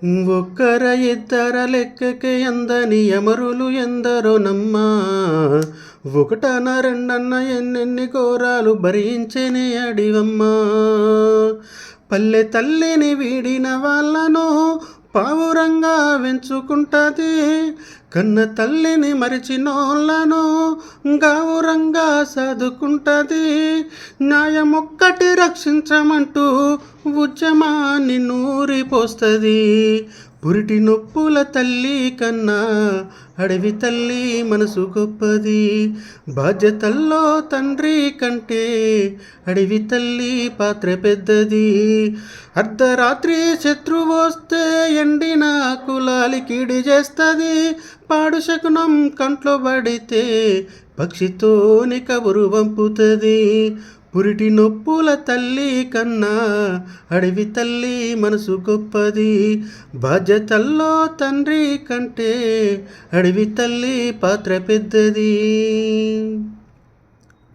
ఒక్కర ఇద్దర లెక్కకి ఎందని ఎమరులు ఎందరో నమ్మా. ఒకటన రెండన్న ఎన్నెన్ని ఘోరాలు భరించేనే అడివమ్మా. పల్లె తల్లిని వీడిన వాళ్ళను పావురంగా వెంచుకుంటది. కన్న తల్లిని మరిచినోళ్ళను గౌరంగా సాదుకుంటది. న్యాయమొక్కటి రక్షించమంటూ ఉద్యమాన్ని నూరిపోస్తుంది. పురిటి నొప్పుల తల్లి కన్నా అడవి తల్లి మనసు గొప్పది. బాధ్యతల్లో తండ్రి కంటే అడవి తల్లి పాత్ర పెద్దది. అర్ధరాత్రి శత్రువు వస్తే ఎండిన కులాలి కీడి చేస్తుంది. పాడు శకునం కంట్లో పడితే పక్షితోని కబురు పంపుతుంది. పురిటి నొప్పుల తల్లి కన్నా అడవి తల్లి మనసు గొప్పది. బాధ్యతల్లో తండ్రి కంటే అడవి తల్లి పాత్ర పెద్దది.